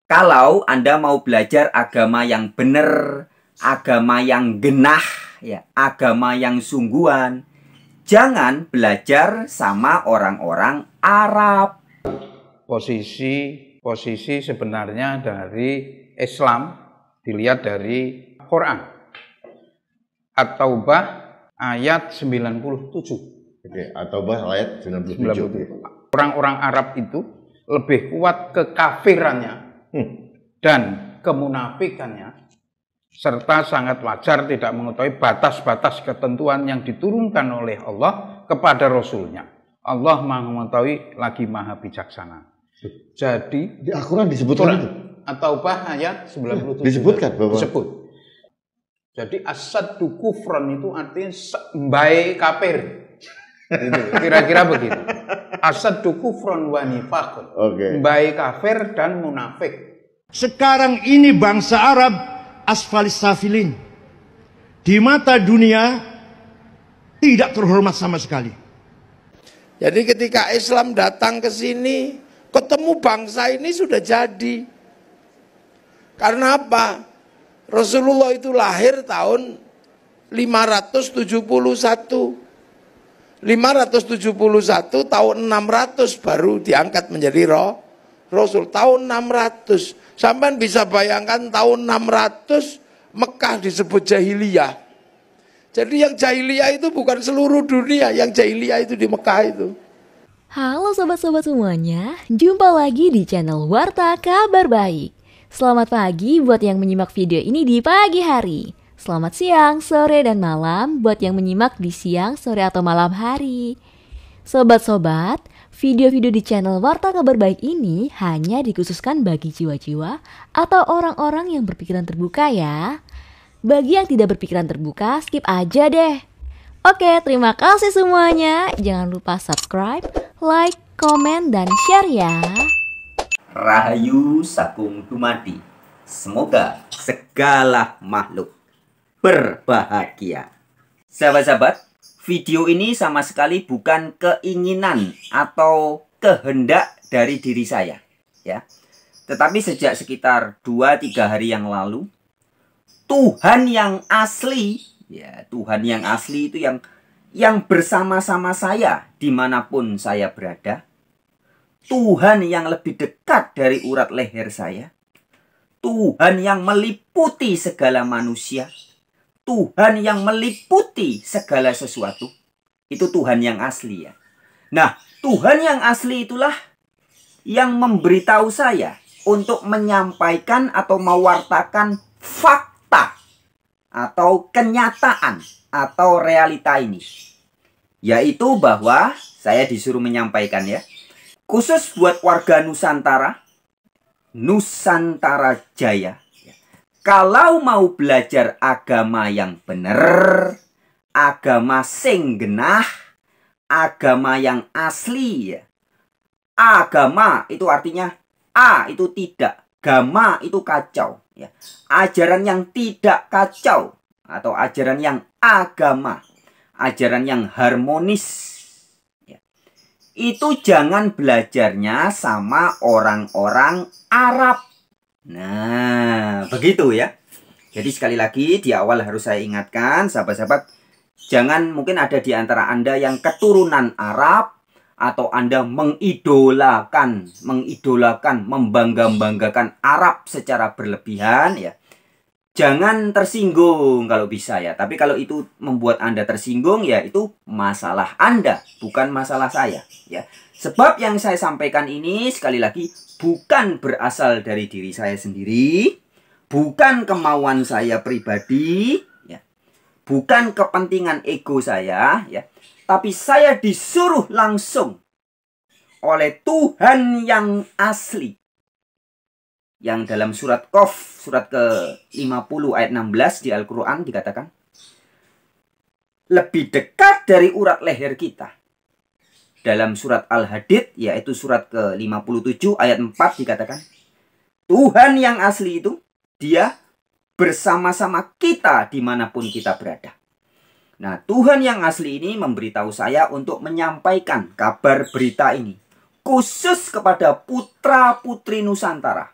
Kalau Anda mau belajar agama yang benar, agama yang genah, ya, agama yang sungguhan, jangan belajar sama orang-orang Arab. Posisi sebenarnya dari Islam dilihat dari Quran. At-Taubah ayat 97. Oke, At-Taubah ayat 97. Orang-orang Arab itu lebih kuat kekafirannya dan kemunafikannya, serta sangat wajar tidak mengetahui batas-batas ketentuan yang diturunkan oleh Allah kepada Rasulnya. Allah Maha mengetahui lagi Maha bijaksana. Jadi di Al-Quran disebutkan itu. At-Taubah ayat 97. Disebutkan, Bapak. Disebut. Jadi asaddu kufran itu artinya mbae kafir. Itu kira-kira begitu. Asaddu kufran wa nifaqun. Mbae kafir dan munafik. Sekarang ini bangsa Arab asfalis safilin. Di mata dunia tidak terhormat sama sekali. Jadi ketika Islam datang ke sini, ketemu bangsa ini sudah jadi. Karena apa? Rasulullah itu lahir tahun 571. 571 tahun 600 baru diangkat menjadi Rasul. Tahun 600. Sampai bisa bayangkan tahun 600 Mekah disebut jahiliyah. Jadi yang jahiliyah itu bukan seluruh dunia, yang jahiliyah itu di Mekah itu. Halo sobat-sobat semuanya, jumpa lagi di channel Warta Kabar Baik. Selamat pagi buat yang menyimak video ini di pagi hari. Selamat siang, sore, dan malam buat yang menyimak di siang, sore, atau malam hari. Sobat-sobat, video-video di channel Warta Kabar Baik ini hanya dikhususkan bagi jiwa-jiwa atau orang-orang yang berpikiran terbuka ya. Bagi yang tidak berpikiran terbuka, skip aja deh. Oke, terima kasih semuanya. Jangan lupa subscribe, like, komen, dan share ya. Rahayu Sakung Dumadi. Semoga segala makhluk berbahagia. Sahabat-sahabat, video ini sama sekali bukan keinginan atau kehendak dari diri saya, ya. Tetapi sejak sekitar 2-3 hari yang lalu, Tuhan yang asli, ya, Tuhan yang asli itu yang bersama-sama saya dimanapun saya berada. Tuhan yang lebih dekat dari urat leher saya. Tuhan yang meliputi segala manusia. Tuhan yang meliputi segala sesuatu. Itu Tuhan yang asli ya. Nah, Tuhan yang asli itulah yang memberitahu saya untuk menyampaikan atau mewartakan fakta atau kenyataan atau realita ini. Yaitu bahwa saya disuruh menyampaikan ya. Khusus buat warga Nusantara, Nusantara Jaya. Kalau mau belajar agama yang benar, agama sing genah, agama yang asli ya. Agama itu artinya A itu tidak, gama itu kacau ya. Ajaran yang tidak kacau atau ajaran yang agama, ajaran yang harmonis. Itu jangan belajarnya sama orang-orang Arab. Nah, begitu ya. Jadi sekali lagi di awal harus saya ingatkan, sahabat-sahabat, jangan mungkin ada di antara Anda yang keturunan Arab atau Anda mengidolakan, membangga-banggakan Arab secara berlebihan ya. Jangan tersinggung kalau bisa ya. Tapi kalau itu membuat Anda tersinggung ya itu masalah Anda, bukan masalah saya ya. Sebab yang saya sampaikan ini sekali lagi bukan berasal dari diri saya sendiri, bukan kemauan saya pribadi ya. Bukan kepentingan ego saya ya. Tapi saya disuruh langsung oleh Tuhan yang asli. Yang dalam surat Qaf, surat ke-50 ayat 16 di Al-Quran dikatakan, lebih dekat dari urat leher kita. Dalam surat Al-Hadid, yaitu surat ke-57 ayat 4 dikatakan, Tuhan yang asli itu, dia bersama-sama kita dimanapun kita berada. Nah, Tuhan yang asli ini memberitahu saya untuk menyampaikan kabar berita ini. Khusus kepada putra-putri Nusantara.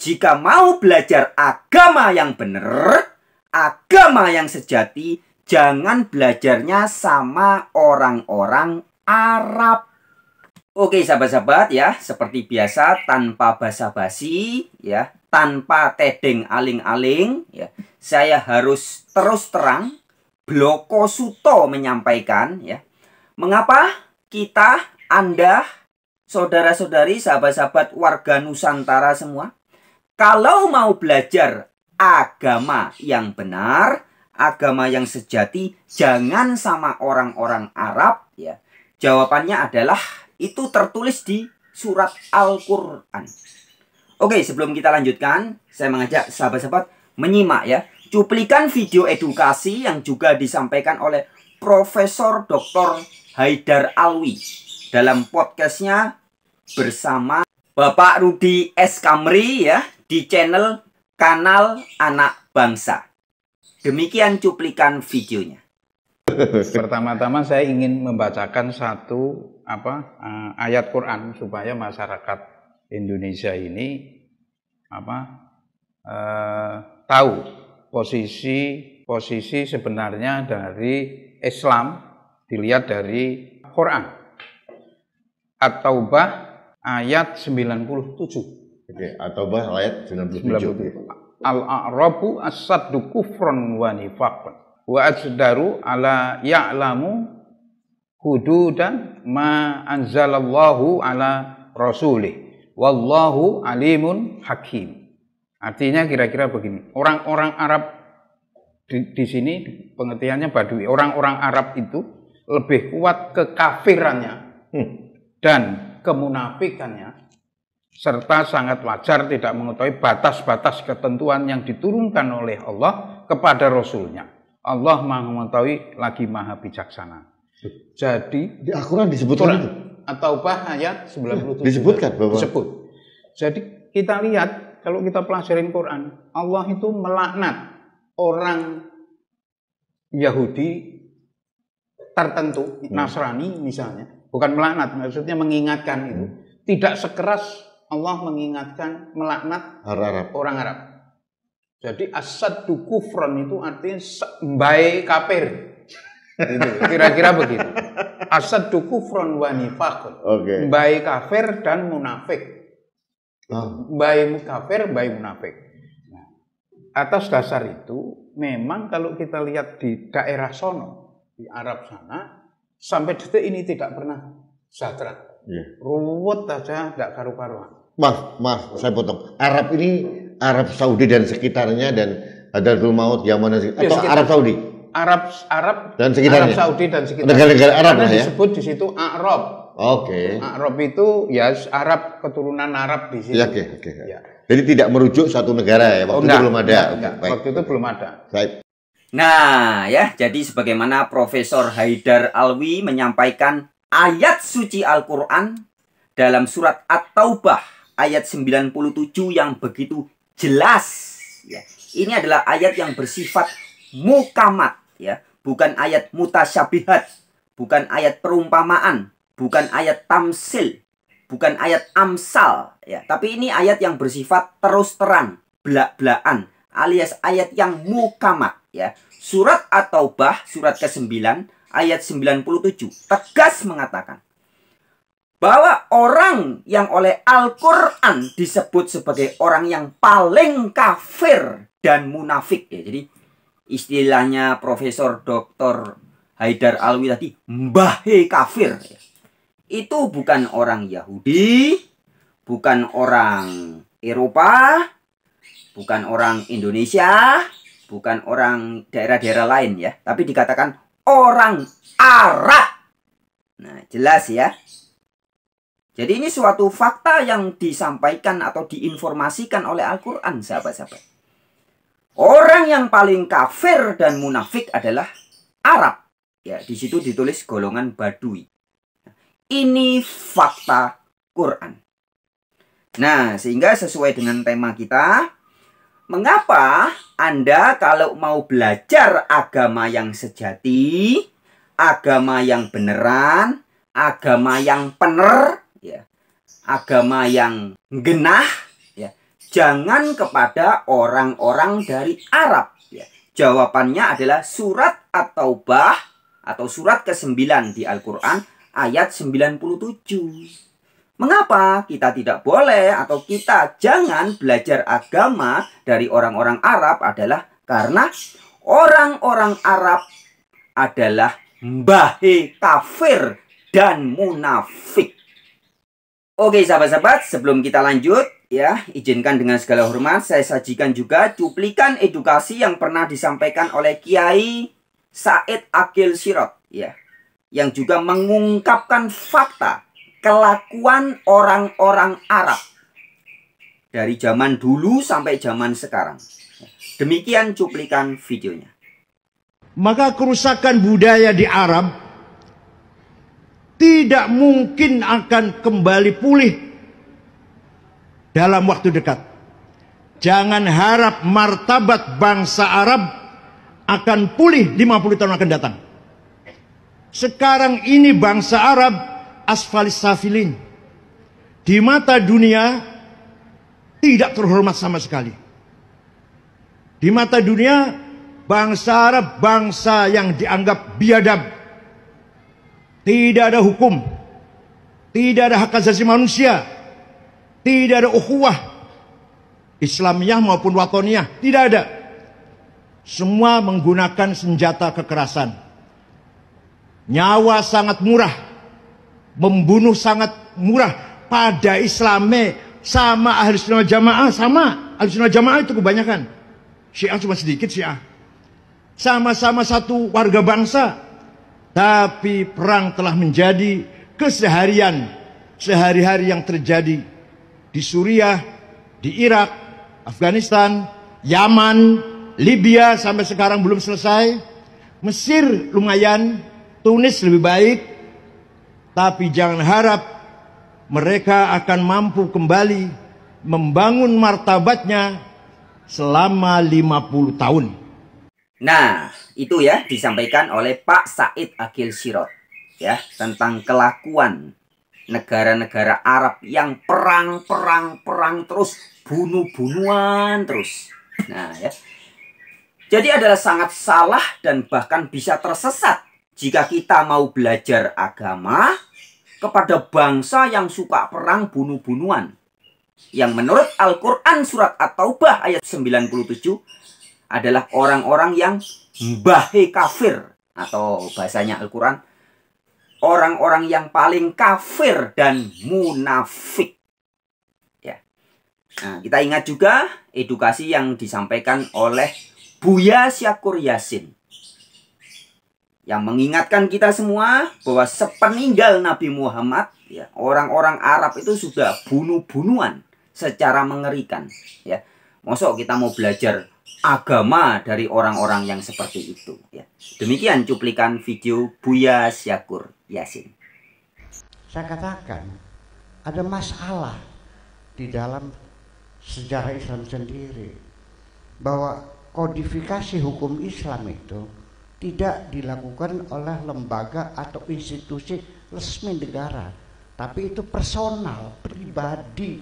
Jika mau belajar agama yang benar, agama yang sejati, jangan belajarnya sama orang-orang Arab. Oke sahabat-sahabat ya, seperti biasa tanpa basa-basi ya, tanpa tedeng aling-aling ya, saya harus terus terang bloko suto menyampaikan ya. Mengapa kita, Anda, saudara-saudari, sahabat-sahabat warga Nusantara semua, kalau mau belajar agama yang benar, agama yang sejati, jangan sama orang-orang Arab ya. Jawabannya adalah itu tertulis di surat Al-Quran. Oke, sebelum kita lanjutkan, saya mengajak sahabat-sahabat menyimak ya cuplikan video edukasi yang juga disampaikan oleh Profesor Dr. Haidar Alwi dalam podcastnya bersama Bapak Rudi S. Kamri ya di channel Kanal Anak Bangsa. Demikian cuplikan videonya. Pertama-tama saya ingin membacakan satu ayat Quran supaya masyarakat Indonesia ini tahu posisi sebenarnya dari Islam dilihat dari Quran. At-Taubah ayat 97. Oke, At-Taubah ayat 97. Al-a'rabu as-saddu kufran wa nifaqan wa ajdaru ala ya'lamu hududan ma anzalallahu ala rasulih wallahu alimun hakim. Artinya kira-kira begini, orang-orang Arab di sini pengertiannya Badui. Orang-orang Arab itu lebih kuat kekafirannya dan kemunafikannya, serta sangat wajar tidak mengetahui batas-batas ketentuan yang diturunkan oleh Allah kepada Rasulnya. Allah Maha mengetahui lagi Maha bijaksana. Jadi di Al-Quran disebutkan itu. At-Taubah ayat 97. Disebutkan bahwa disebut. Jadi kita lihat kalau kita pelajarin Quran, Allah itu melaknat orang Yahudi tertentu, Nasrani misalnya, bukan melaknat, maksudnya mengingatkan itu. Tidak sekeras Allah mengingatkan melaknat orang Arab. Jadi as-saddu kufran itu artinya mbae kafir. Itu kira-kira begitu. As-saddu kufran wa nifaqun. Mbae kafir dan munafik. Mbae kafir, mbae munafik. Nah, atas dasar itu memang kalau kita lihat di daerah sono, di Arab sana, sampai detik ini tidak pernah sejahtera. Ruwet aja, tidak karu-karuan. Mas, saya potong. Arab ini Arab Saudi dan sekitarnya dan Hadratul Maut, Yaman atau sekitar. Arab Saudi? Arab dan sekitarnya. Arab Saudi dan sekitarnya. Negara-negara Arab karena ya. Disebut di situ Arab. Arab itu ya Arab, keturunan Arab di situ. Ya. Jadi tidak merujuk satu negara ya. Waktu itu belum ada. Waktu itu belum ada. Nah ya, jadi sebagaimana Profesor Haidar Alwi menyampaikan ayat suci Al-Quran dalam surat At-Taubah ayat 97 yang begitu jelas ya. Ini adalah ayat yang bersifat mukamat ya, bukan ayat mutasyabihat, bukan ayat perumpamaan, bukan ayat tamsil, bukan ayat amsal ya, tapi ini ayat yang bersifat terus terang, belak-belakan, alias ayat yang mukamat ya. Surat At-Taubah surat ke-9 ayat 97 tegas mengatakan bahwa orang yang oleh Al-Quran disebut sebagai orang yang paling kafir dan munafik ya. Jadi istilahnya Profesor Dr. Haidar Alwi tadi, mbahe kafir ya. Itu bukan orang Yahudi, bukan orang Eropa, bukan orang Indonesia, bukan orang daerah-daerah lain ya, tapi dikatakan orang Arab. Nah, jelas ya. Jadi ini suatu fakta yang disampaikan atau diinformasikan oleh Al-Quran, sahabat-sahabat. Orang yang paling kafir dan munafik adalah Arab. Ya, di situ ditulis golongan Badui. Ini fakta Quran. Nah, sehingga sesuai dengan tema kita, mengapa Anda kalau mau belajar agama yang sejati, agama yang beneran, agama yang bener, ya, agama yang genah, ya, jangan kepada orang-orang dari Arab. Ya. Jawabannya adalah surat At-Taubah atau surat ke-9 di Al-Quran ayat 97. Mengapa kita tidak boleh atau kita jangan belajar agama dari orang-orang Arab adalah karena orang-orang Arab adalah mbahe kafir dan munafik. Oke sahabat-sahabat, sebelum kita lanjut ya, izinkan dengan segala hormat saya sajikan juga cuplikan edukasi yang pernah disampaikan oleh Kiai Said Akil Sirot ya, yang juga mengungkapkan fakta kelakuan orang-orang Arab dari zaman dulu sampai zaman sekarang. Demikian cuplikan videonya. Maka kerusakan budaya di Arab tidak mungkin akan kembali pulih dalam waktu dekat. Jangan harap martabat bangsa Arab akan pulih 50 tahun akan datang. Sekarang ini bangsa Arab asfalis safilin. Di mata dunia tidak terhormat sama sekali. Di mata dunia bangsa Arab bangsa yang dianggap biadab. Tidak ada hukum, tidak ada hak asasi manusia, tidak ada ukhuwah Islamiyah maupun watoniyah, tidak ada. Semua menggunakan senjata kekerasan. Nyawa sangat murah, membunuh sangat murah. Pada Islamnya sama ahli sunnah jamaah, sama ahli sunnah jamaah itu kebanyakan. Syiah cuma sedikit Syiah. Sama-sama satu warga bangsa. Tapi perang telah menjadi keseharian, sehari-hari yang terjadi di Suriah, di Irak, Afghanistan, Yaman, Libya sampai sekarang belum selesai. Mesir lumayan, Tunis lebih baik. Tapi jangan harap mereka akan mampu kembali membangun martabatnya selama 50 tahun. Nah, itu ya disampaikan oleh Pak Said Akil Sirot ya tentang kelakuan negara-negara Arab yang perang terus, bunuh-bunuhan terus. Nah, ya. Jadi adalah sangat salah dan bahkan bisa tersesat jika kita mau belajar agama kepada bangsa yang suka perang bunuh-bunuhan. Yang menurut Al-Quran surat At-Taubah ayat 97 adalah orang-orang yang mbahe kafir, atau bahasanya Al-Quran orang-orang yang paling kafir dan munafik ya. Nah, kita ingat juga edukasi yang disampaikan oleh Buya Syakur Yasin yang mengingatkan kita semua bahwa sepeninggal Nabi Muhammad ya, orang-orang Arab itu sudah bunuh-bunuhan secara mengerikan ya. Mosok kita mau belajar agama dari orang-orang yang seperti itu ya. Demikian cuplikan video Buya Syakur Yasin. Saya katakan ada masalah di dalam sejarah Islam sendiri, bahwa kodifikasi hukum Islam itu tidak dilakukan oleh lembaga atau institusi resmi negara, tapi itu personal, pribadi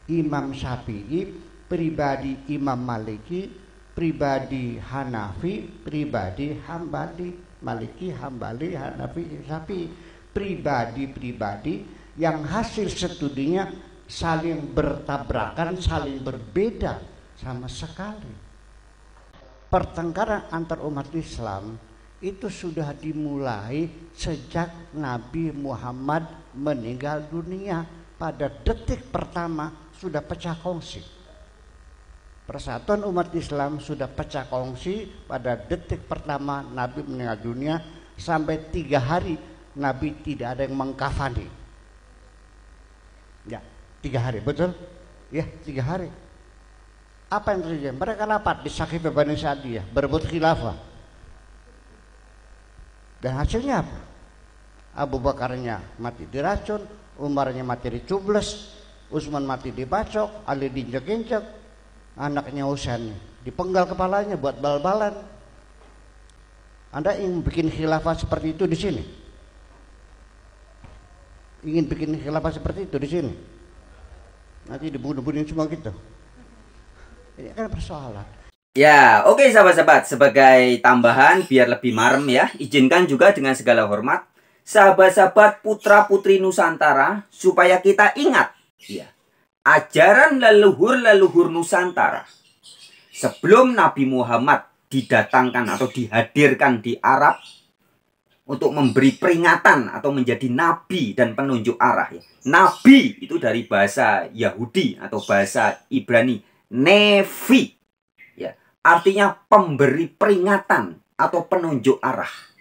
Imam Syafi'i, pribadi Imam Maliki, pribadi Hanafi, pribadi Hambali, Maliki, Hambali, Hanafi, Syafi'i, pribadi-pribadi yang hasil studinya saling bertabrakan, saling berbeda sama sekali. Pertengkaran antar umat Islam itu sudah dimulai sejak Nabi Muhammad meninggal dunia. Pada detik pertama sudah pecah kongsi. Persatuan umat Islam sudah pecah kongsi pada detik pertama Nabi meninggal dunia. Sampai 3 hari Nabi tidak ada yang mengkafani. Ya, 3 hari, betul? Ya, 3 hari. Apa yang terjadi? Mereka rapat di Saqifah Bani Sa'diyah, berebut khilafah. Dan hasilnya apa? Abu Bakarnya mati diracun, Umarnya mati dicubles, Utsman mati dibacok, Ali diinjek-injek, anaknya Husain dipenggal kepalanya buat bal-balan. Anda ingin bikin khilafah seperti itu di sini? Ingin bikin khilafah seperti itu di sini? Nanti dibunuh-bunuhin semua gitu. Ini kan persoalan. Ya, oke sahabat-sahabat, sebagai tambahan biar lebih marem ya, izinkan juga dengan segala hormat sahabat-sahabat putra-putri Nusantara supaya kita ingat ya, ajaran leluhur-leluhur Nusantara. Sebelum Nabi Muhammad didatangkan atau dihadirkan di Arab untuk memberi peringatan atau menjadi nabi dan penunjuk arah ya. Nabi itu dari bahasa Yahudi atau bahasa Ibrani, nevi ya, artinya pemberi peringatan atau penunjuk arah.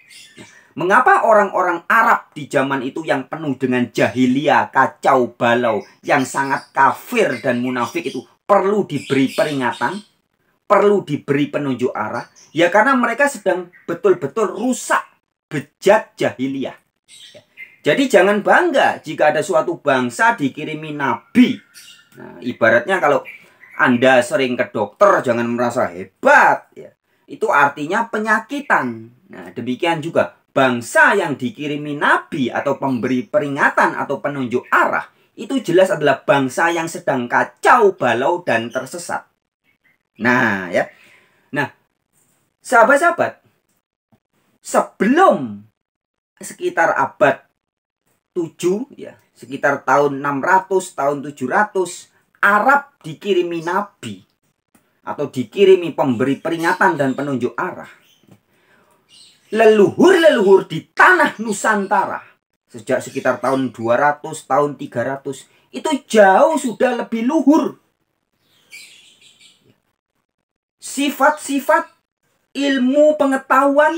Mengapa orang-orang Arab di zaman itu yang penuh dengan jahiliyah, kacau balau, yang sangat kafir dan munafik itu perlu diberi peringatan, perlu diberi penunjuk arah? Ya karena mereka sedang betul-betul rusak, bejat jahiliyah. Jadi jangan bangga jika ada suatu bangsa dikirimi nabi. Nah, ibaratnya kalau Anda sering ke dokter jangan merasa hebat ya. Itu artinya penyakitan. Nah, demikian juga bangsa yang dikirimi nabi atau pemberi peringatan atau penunjuk arah itu jelas adalah bangsa yang sedang kacau balau dan tersesat. Nah, ya. Nah, sahabat-sahabat, sebelum sekitar abad 7 ya, sekitar tahun 600, tahun 700, Arab dikirimi nabi atau dikirimi pemberi peringatan dan penunjuk arah. Leluhur-leluhur di tanah Nusantara sejak sekitar tahun 200, tahun 300 itu jauh sudah lebih luhur. Sifat-sifat ilmu pengetahuan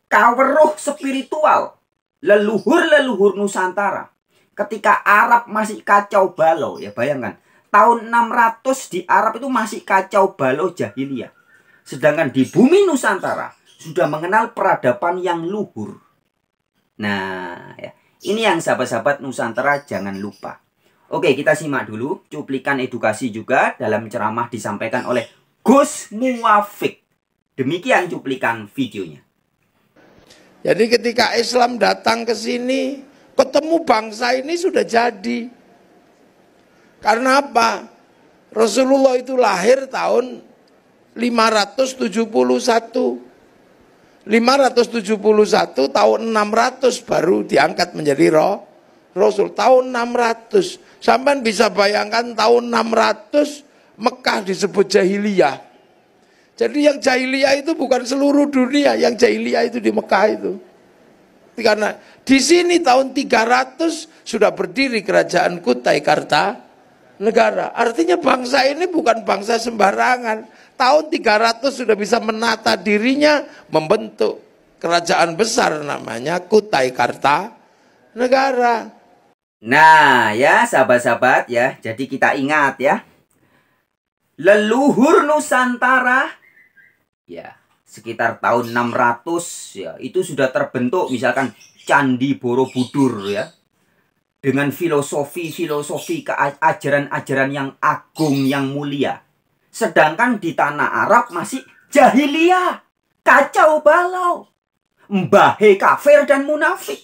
kaweruh spiritual leluhur-leluhur Nusantara ketika Arab masih kacau balau ya, bayangkan tahun 600 di Arab itu masih kacau balau jahiliyah, sedangkan di bumi Nusantara sudah mengenal peradaban yang luhur. Nah ya, ini yang sahabat-sahabat Nusantara jangan lupa. Oke, kita simak dulu cuplikan edukasi juga dalam ceramah disampaikan oleh Gus Muwafiq. Demikian cuplikan videonya. Jadi ketika Islam datang ke sini, ketemu bangsa ini sudah jadi. Karena apa? Rasulullah itu lahir tahun 571. 571 tahun 600 baru diangkat menjadi Rasul. Tahun 600. Sampai bisa bayangkan tahun 600 Mekah disebut jahiliyah. Jadi yang jahiliyah itu bukan seluruh dunia, yang jahiliyah itu di Mekah itu. Karena di sini tahun 300 sudah berdiri kerajaan Kutai Kartanegara. Artinya bangsa ini bukan bangsa sembarangan. Tahun 300 sudah bisa menata dirinya, membentuk kerajaan besar namanya Kutai Kartanegara. Nah ya sahabat-sahabat ya, jadi kita ingat ya, leluhur Nusantara ya sekitar tahun 600 ya itu sudah terbentuk misalkan Candi Borobudur ya, dengan filosofi-filosofi ajaran-ajaran yang agung yang mulia. Sedangkan di tanah Arab masih jahiliyah, kacau balau, mbahe kafir dan munafik.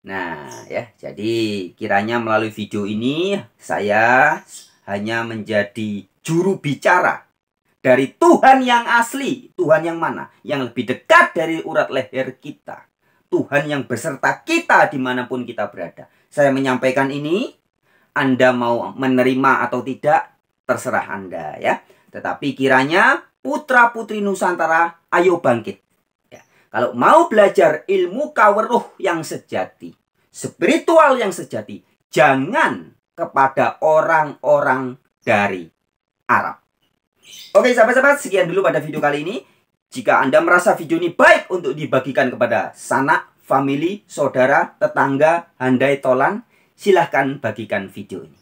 Nah ya, jadi kiranya melalui video ini saya hanya menjadi juru bicara dari Tuhan yang asli. Tuhan yang mana? Yang lebih dekat dari urat leher kita. Tuhan yang beserta kita dimanapun kita berada. Saya menyampaikan ini, Anda mau menerima atau tidak, terserah Anda ya. Tetapi kiranya putra-putri Nusantara, ayo bangkit. Ya. Kalau mau belajar ilmu kaweruh yang sejati, spiritual yang sejati, jangan kepada orang-orang dari Arab. Oke sahabat-sahabat, sekian dulu pada video kali ini. Jika Anda merasa video ini baik untuk dibagikan kepada sanak, famili, saudara, tetangga, handai tolan, silahkan bagikan video ini.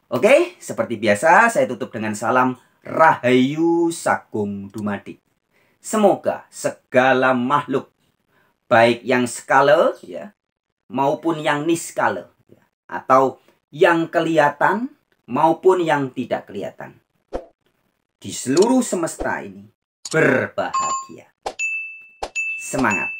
Oke, seperti biasa saya tutup dengan salam Rahayu Sagung Dumadi. Semoga segala makhluk, baik yang skala ya, maupun yang niskala ya, atau yang kelihatan maupun yang tidak kelihatan, di seluruh semesta ini berbahagia. Semangat!